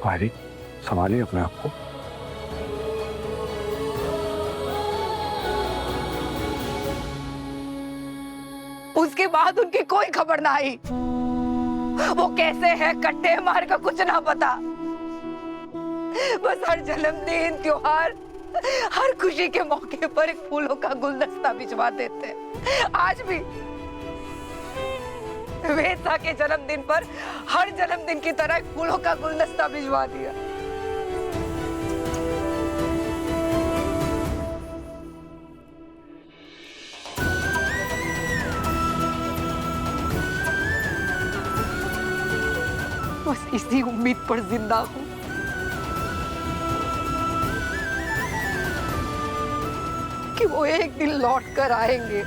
भाई संभालिए अपने आप को। उसके बाद उनकी कोई खबर ना आई। वो कैसे है, कट्टे मार का कुछ ना पता। बस हर जन्मदिन, त्योहार, हर खुशी के मौके पर एक फूलों का गुलदस्ता भिजवा देते। आज भी वेदा के जन्मदिन पर हर जन्मदिन की तरह एक फूलों का गुलदस्ता भिजवा दिया। बस इसी उम्मीद पर जिंदा हूं कि वो एक दिन लौट कर आएंगे।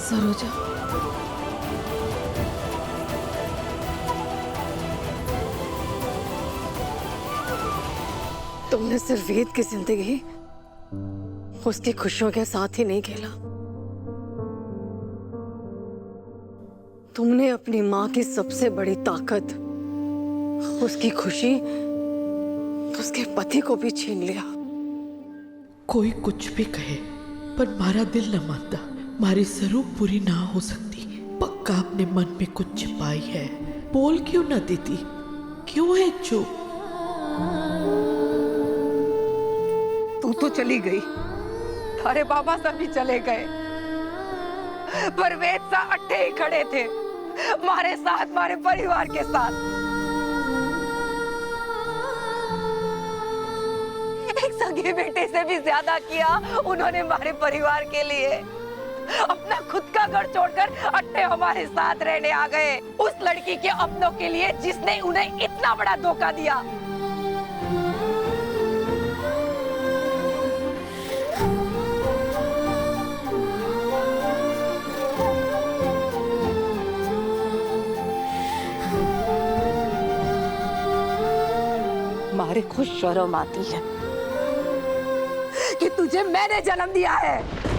सरोजा, तुमने सिर्फ वेद की जिंदगी उसकी खुशियों के साथ ही नहीं खेला, तुमने अपनी माँ की सबसे बड़ी ताकत, उसकी खुशी, उसके पति को भी छीन लिया। कोई कुछ भी कहे पर मारा दिल न मानता। मारी जरूर पूरी ना हो सकती। पक्का अपने मन में कुछ छिपाई है। बोल क्यों ना देती? क्यों है चुप? तू तो चली गई, थारे बाबा सब भी चले गए, पर वेद सा अट्ठे ही खड़े थे, मारे साथ, मारे परिवार के साथ। एक सगे बेटे से भी ज्यादा किया उन्होंने हमारे परिवार के लिए। अपना खुद का घर छोड़कर अट्ठे हमारे साथ रहने आ गए, उस लड़की के अपनों के लिए जिसने उन्हें इतना बड़ा धोखा दिया। मारे खुद शर्म आती है कि तुझे मैंने जन्म दिया है।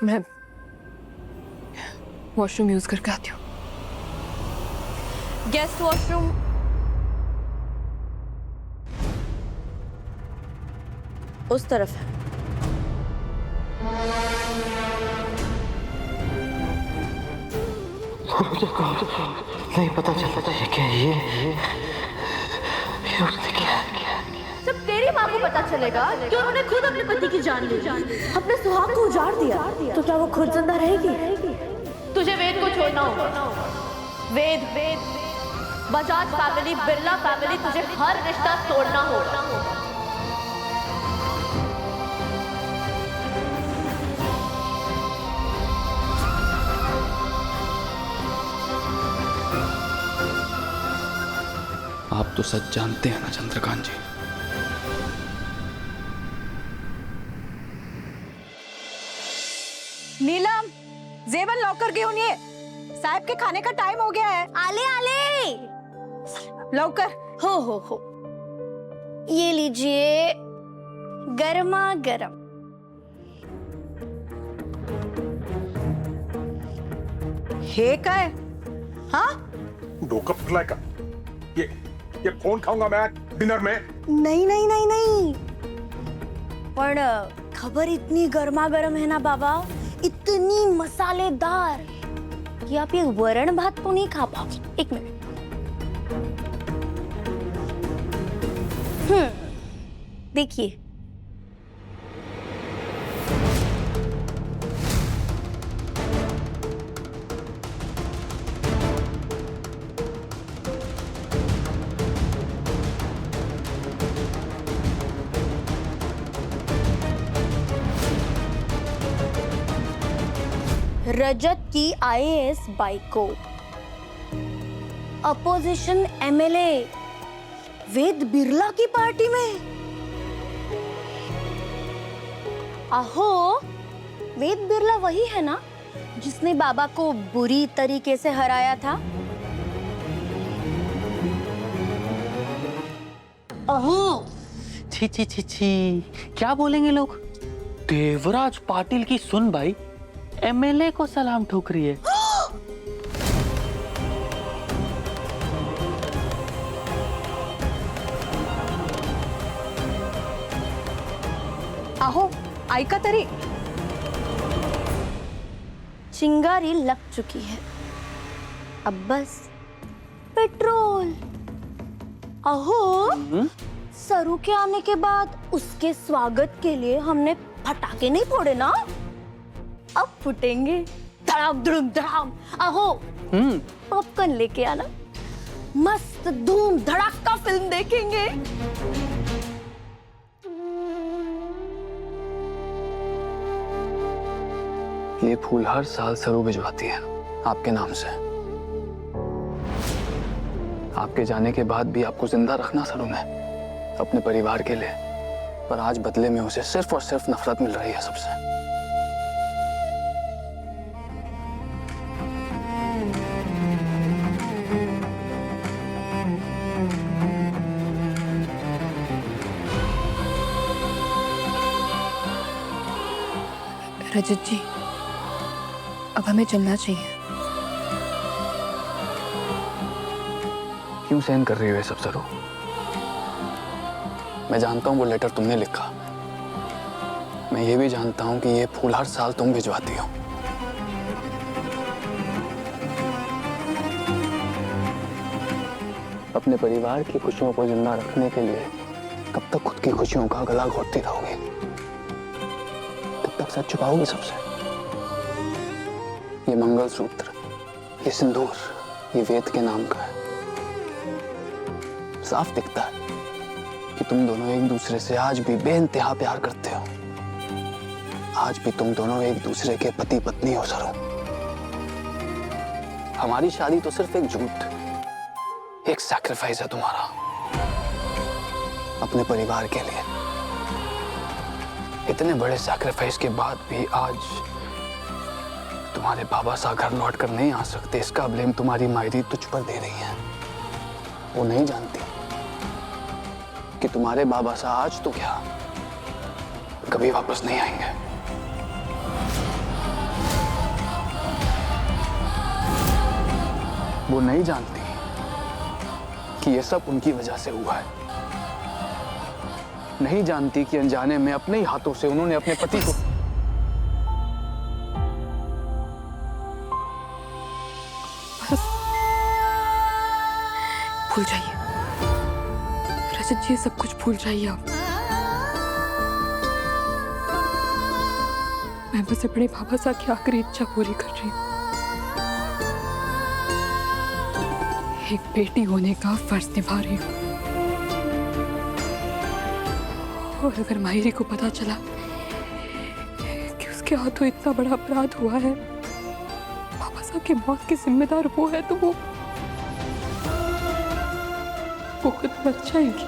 मैं वॉशरूम यूज करके आती हूँ। Guest washroom. उस तरफ है। नहीं पता चलता है क्या ये उसने क्या? जब तेरी माँ को पता चलेगा कि उन्होंने खुद अपने पति की जान ली, अपने सुहाग को उजाड़ दिया, तो क्या वो खुद जिंदा रहेगी? तुझे वेद को छोड़ना होगा। वेद बजाज फैमिली, बिरला फैमिली, तुझे हर रिश्ता तोड़ना होगा। आप तो सच जानते हैं ना चंद्रकांत जी। नीलम, जेबन लॉकर क्यों नहीं है? साहब के खाने का टाइम हो गया है। आले आले लौकर। हो ये लीजिए गर्मा गर्म। हे का है? हाँ, डोका फुटलाय का? ये फोन खाऊंगा मैं डिनर में। नहीं पण खबर इतनी गर्मा गर्म है ना बाबा, इतनी मसालेदार कि आप ये वरण भात तो नहीं खा पाओगे। एक मिनट। देखिए, रजत की आईएएस बाइक को अपोजिशन एमएलए वेद बिरला की पार्टी में। आहो, वेद बिरला वही है ना जिसने बाबा को बुरी तरीके से हराया था? अहो, छी छी छी छी, क्या बोलेंगे लोग? देवराज पाटिल की सुन भाई एमएलए को सलाम ठोक रही है। आहो, ऐका तरी चिंगारी लग चुकी है, अब बस पेट्रोल। अहो, सरू के आने के बाद उसके स्वागत के लिए हमने पटाखे नहीं फोड़े ना, अब फूटेंगे धड़ाम धड़ुम धड़ाम। अहो, पॉपकॉर्न लेके आना, मस्त धूम धड़ाका फिल्म देखेंगे। ये फूल हर साल सरू भिजवाती है आपके नाम से। आपके जाने के बाद भी आपको जिंदा रखना सरू ने अपने परिवार के लिए, पर आज बदले में उसे सिर्फ और सिर्फ नफरत मिल रही है सबसे। रजत जी, अब हमें चलना चाहिए। क्यों सहन कर रही हो ये सब सरू? मैं जानता हूँ वो लेटर तुमने लिखा, मैं ये भी जानता हूँ कि ये फूल हर साल तुम भिजवाती हो। अपने परिवार की खुशियों को जिंदा रखने के लिए कब तक खुद की खुशियों का गला घोटती रहोगी? कब तक सच छुपाओगी सबसे? ये मंगलसूत्र, ये सिंदूर, ये वेद के नाम का है। साफ दिखता है कि तुम दोनों एक दूसरे से आज भी बेइंतहा प्यार करते हो। आज भी तुम दोनों एक दूसरे के पति पत्नी हो सरू। हमारी शादी तो सिर्फ एक झूठ, एक सैक्रिफाइस है तुम्हारा अपने परिवार के लिए। इतने बड़े सैक्रिफाइस के बाद भी आज तुम्हारे बाबा सा घर लौट कर नहीं आ सकते, इसका ब्लेम तुम्हारी मायरी तुझ पर दे रही है। वो नहीं जानती कि तुम्हारे बाबा सा आज तो क्या कभी वापस नहीं आएंगे। वो नहीं जानती कि ये सब उनकी वजह से हुआ है। नहीं जानती कि अनजाने में अपने ही हाथों से उन्होंने अपने पति को भूल जाइए रजत जी, सब कुछ भूल जाइए आप। मैं बस अपने बाबा साहब की आखिरी इच्छा पूरी कर रही हूँ। एक बेटी होने का फर्ज निभा रही हूँ। और अगर मायरी को पता चला कि उसके हाथों इतना बड़ा अपराध हुआ है, बाबा साहब की मौत की जिम्मेदार वो है, तो वो खुद मर जाएगी।